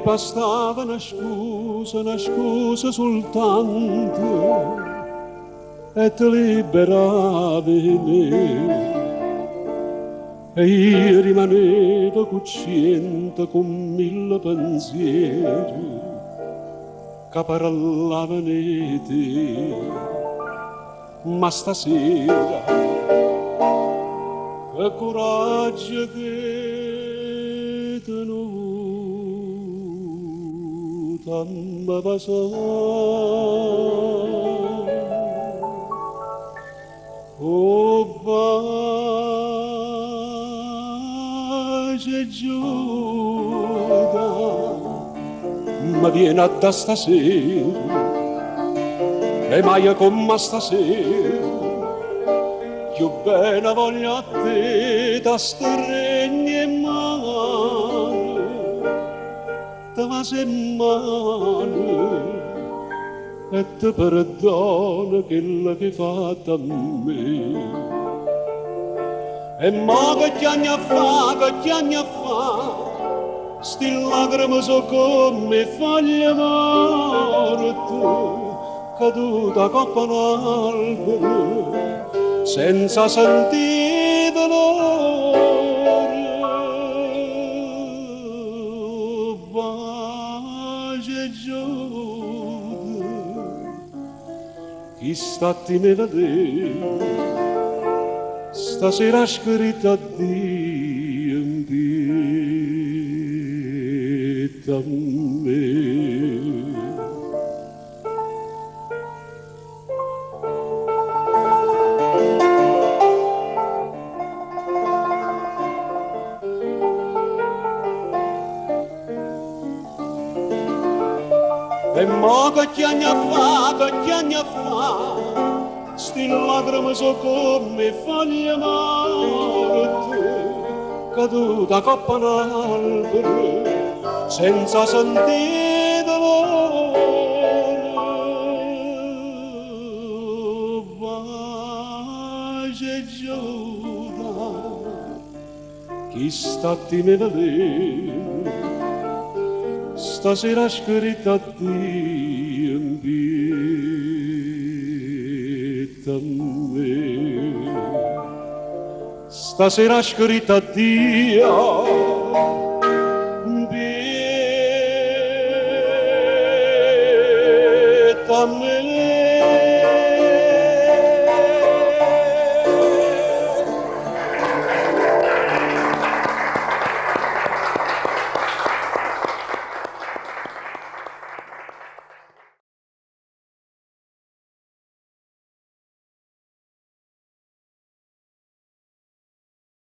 bastava una scusa soltanto e ti liberavi me. E io rimanevo cucciente con mille pensieri che parlavano di te. Ma stasera che coraggio che tenuta mi passare. Oh, pace Giuda, ma viene a da stasera, e mai come stasera, più bene voglio a te, da stregni e mano, da vase e mano, e ti perdono quello che hai fatto a me. E mo che anni a fa, sti lacrime so come foglie morte, caduta coppa un albero, senza sentire dolore. Pace Giuda, chi stati me vedere, stasera scritta addio in vita a me. E mo che anni a fa, sti lacrime so come foglie morte, caduta coppa un albero, senza sentire dolore. Pace Giuda, chi stati me vedere, stasera scritta addio in vita a me. Stasera scritta addio in vita a me.